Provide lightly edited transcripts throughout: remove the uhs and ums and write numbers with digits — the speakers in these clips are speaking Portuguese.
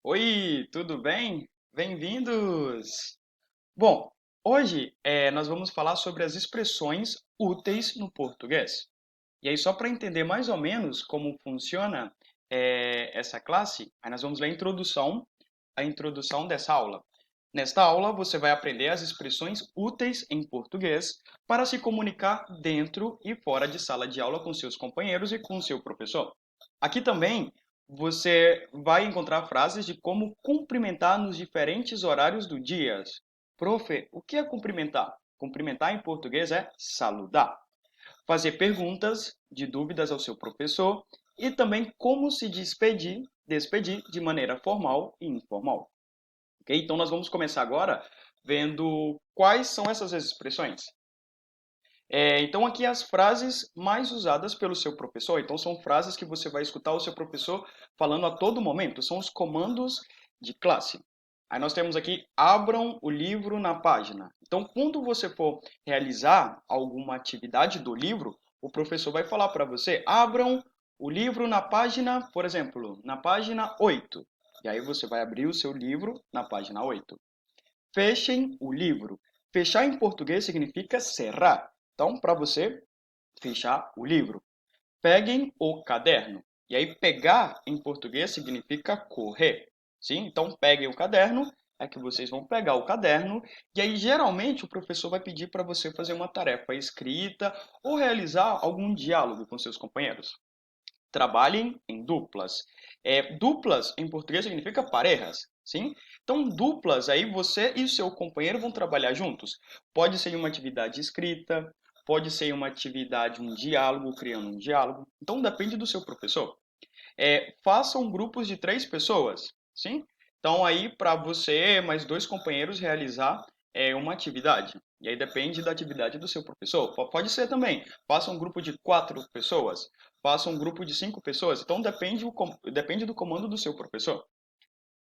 Oi, tudo bem? Bem-vindos! Bom, hoje nós vamos falar sobre as expressões úteis no português. E aí, só para entender mais ou menos como funciona essa classe, aí nós vamos ler a introdução dessa aula. Nesta aula, você vai aprender as expressões úteis em português para se comunicar dentro e fora de sala de aula com seus companheiros e com seu professor. Aqui também você vai encontrar frases de como cumprimentar nos diferentes horários do dia. Profe, o que é cumprimentar? Cumprimentar em português é saludar. Fazer perguntas de dúvidas ao seu professor e também como se despedir de maneira formal e informal. Ok? Então, nós vamos começar agora vendo quais são essas expressões. Então, aqui as frases mais usadas pelo seu professor. Então, são frases que você vai escutar o seu professor falando a todo momento. São os comandos de classe. Aí nós temos aqui, abram o livro na página. Então, quando você for realizar alguma atividade do livro, o professor vai falar para você, abram o livro na página, por exemplo, na página 8. E aí você vai abrir o seu livro na página 8. Fechem o livro. Fechar em português significa cerrar. Então, para você fechar o livro. Peguem o caderno. E aí, pegar em português significa correr. Sim? Então, peguem o caderno. É que vocês vão pegar o caderno. E aí, geralmente, o professor vai pedir para você fazer uma tarefa escrita ou realizar algum diálogo com seus companheiros. Trabalhem em duplas. Duplas em português significa parejas, sim? Então, duplas aí você e o seu companheiro vão trabalhar juntos. Pode ser uma atividade escrita, pode ser uma atividade, um diálogo, criando um diálogo. Então, depende do seu professor. Façam grupos de 3 pessoas, sim? Então, aí, para você mais 2 companheiros realizar uma atividade. E aí depende da atividade do seu professor. Pode ser também, faça um grupo de 4 pessoas, faça um grupo de 5 pessoas. Então, depende do comando do seu professor.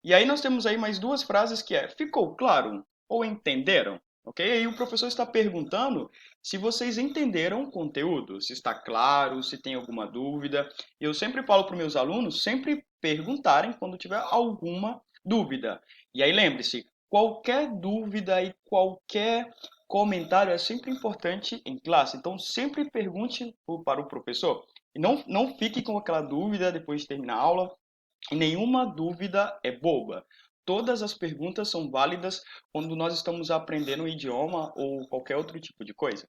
E aí nós temos aí mais 2 frases que ficou claro ou entenderam? Ok? Aí o professor está perguntando se vocês entenderam o conteúdo, se está claro, se tem alguma dúvida. Eu sempre falo para os meus alunos sempre perguntarem quando tiver alguma dúvida. E aí lembre-se, qualquer dúvida e qualquer comentário é sempre importante em classe. Então sempre pergunte para o professor. E não fique com aquela dúvida depois de terminar a aula. E nenhuma dúvida é boba. Todas as perguntas são válidas quando nós estamos aprendendo um idioma ou qualquer outro tipo de coisa.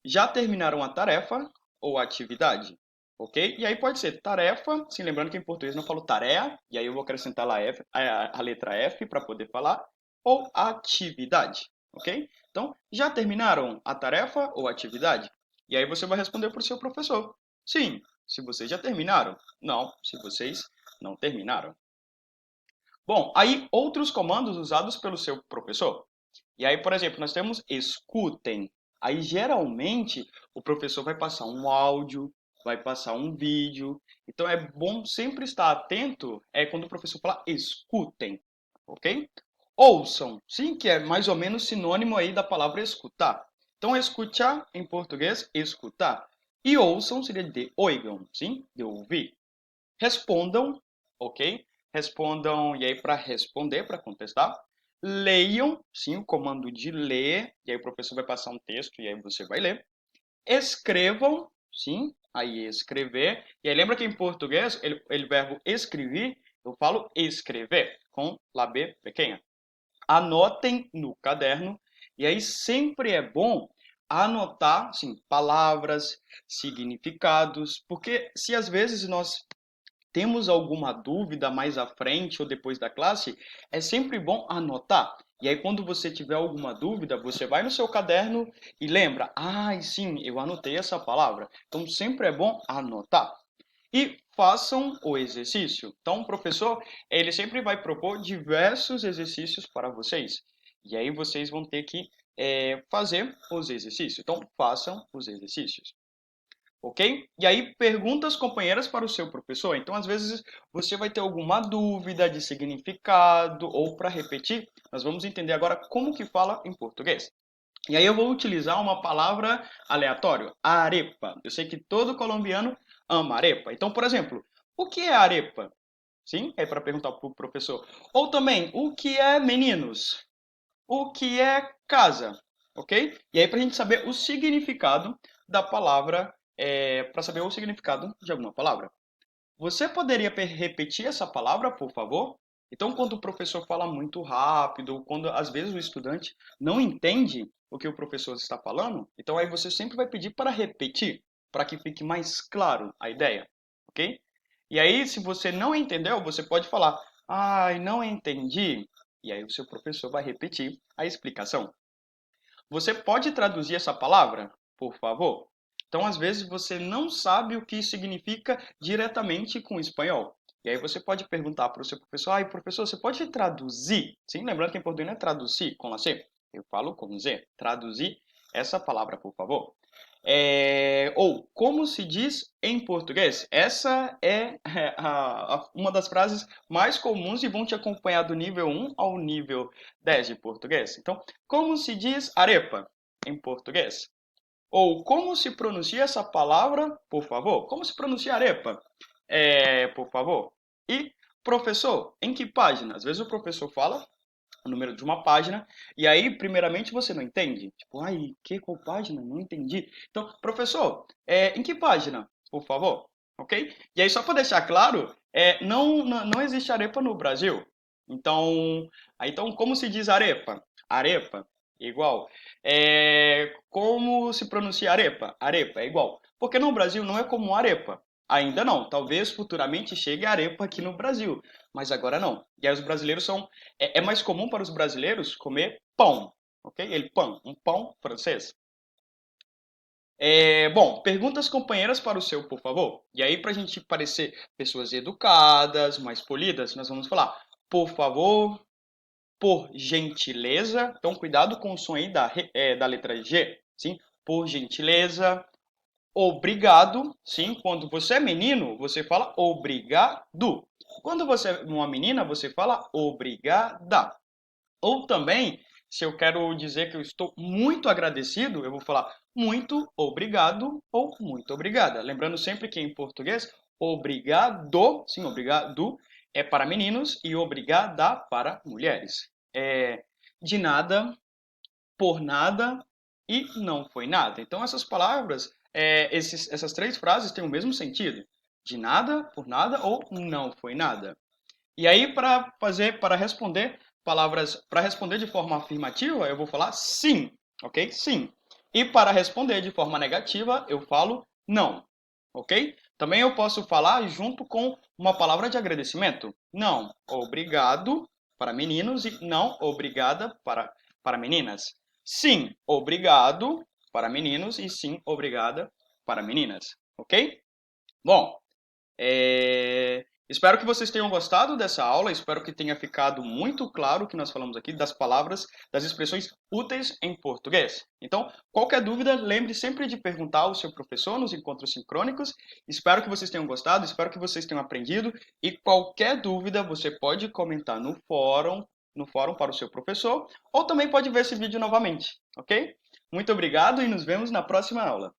Já terminaram a tarefa ou a atividade? Ok? E aí pode ser tarefa, se lembrando que em português não falo tarefa, e aí eu vou acrescentar lá a letra F para poder falar, ou atividade. Ok? Então, já terminaram a tarefa ou a atividade? E aí você vai responder para o seu professor. Sim, se vocês já terminaram. Não, se vocês não terminaram. Bom, aí outros comandos usados pelo seu professor. E aí, por exemplo, nós temos escutem. Aí, geralmente, o professor vai passar um áudio, vai passar um vídeo. Então, é bom sempre estar atento quando o professor fala escutem, ok? Ouçam, sim, que é mais ou menos sinônimo aí da palavra escutar. Então, escutar em português, escutar. E ouçam seria de oigam, sim, de ouvir. Respondam, ok? Respondam, e aí para responder, para contestar. Leiam, sim, o comando de ler, e aí o professor vai passar um texto e aí você vai ler. Escrevam, sim, aí escrever. E aí lembra que em português, ele verbo escrever, eu falo escrever, com la B pequena. Anotem no caderno, e aí sempre é bom anotar, sim, palavras, significados, porque se às vezes nós temos alguma dúvida mais à frente ou depois da classe, é sempre bom anotar. E aí, quando você tiver alguma dúvida, você vai no seu caderno e lembra: ah, sim, eu anotei essa palavra. Então, sempre é bom anotar. E façam o exercício. Então, o professor, ele sempre vai propor diversos exercícios para vocês. E aí, vocês vão ter que fazer os exercícios. Então, façam os exercícios. Ok? E aí, perguntas companheiras para o seu professor. Então, às vezes, você vai ter alguma dúvida de significado ou para repetir. Nós vamos entender agora como que fala em português. E aí eu vou utilizar uma palavra aleatória, arepa. Eu sei que todo colombiano ama arepa. Então, por exemplo, o que é arepa? Sim? É para perguntar para o professor. Ou também, o que é meninos? O que é casa? Ok? E aí, para a gente saber o significado da palavra, para saber o significado de alguma palavra. Você poderia repetir essa palavra, por favor? Então, quando o professor fala muito rápido, quando às vezes o estudante não entende o que o professor está falando, então aí você sempre vai pedir para repetir, para que fique mais claro a ideia, ok? E aí, se você não entendeu, você pode falar, ai, não entendi. E aí o seu professor vai repetir a explicação. Você pode traduzir essa palavra, por favor? Então, às vezes, você não sabe o que significa diretamente com o espanhol. E aí você pode perguntar para o seu professor, ai, professor, você pode traduzir? Sim, lembrando que em português não é traduzir com a C. Eu falo com Z. Traduzir essa palavra, por favor. Ou, como se diz em português? Essa é uma das frases mais comuns e vão te acompanhar do nível 1 ao nível 10 de português. Então, como se diz arepa em português? Ou como se pronuncia essa palavra, por favor? Como se pronuncia arepa? Por favor. E, professor, em que página? Às vezes o professor fala o número de uma página, e aí, primeiramente, você não entende. Tipo, ai, qual página? Não entendi. Então, professor, em que página, por favor? Ok? E aí, só para deixar claro, não existe arepa no Brasil. Então, como se diz arepa? Arepa, igual. Como se pronuncia arepa? Arepa, é igual. Porque no Brasil não é como arepa. Ainda não. Talvez futuramente chegue a arepa aqui no Brasil, mas agora não. E aí os brasileiros são é mais comum para os brasileiros comer pão, ok? Ele pão, um pão francês. Bom, perguntas companheiras para o seu, por favor. E aí, para a gente parecer pessoas educadas, mais polidas, nós vamos falar por favor, por gentileza. Então, cuidado com o som aí da letra G, sim? Por gentileza. Obrigado, sim. Quando você é menino, você fala obrigado. Quando você é uma menina, você fala obrigada. Ou também, se eu quero dizer que eu estou muito agradecido, eu vou falar muito obrigado ou muito obrigada. Lembrando sempre que em português, obrigado, sim, obrigado é para meninos e obrigada para mulheres. De nada, por nada e não foi nada. Então essas palavras, essas três frases têm o mesmo sentido. De nada, por nada ou não foi nada. E aí, para responder para responder de forma afirmativa, eu vou falar sim, ok? Sim. E para responder de forma negativa, eu falo não, ok? Também eu posso falar junto com uma palavra de agradecimento. Não, obrigado para meninos e não, obrigada para meninas. Sim, obrigado para meninos e sim, obrigada para meninas, ok? Bom, espero que vocês tenham gostado dessa aula, espero que tenha ficado muito claro o que nós falamos aqui das palavras, das expressões úteis em português. Então, qualquer dúvida, lembre sempre de perguntar ao seu professor nos encontros sincrônicos. Espero que vocês tenham gostado, espero que vocês tenham aprendido e qualquer dúvida você pode comentar no fórum para o seu professor, ou também pode ver esse vídeo novamente, ok? Muito obrigado e nos vemos na próxima aula.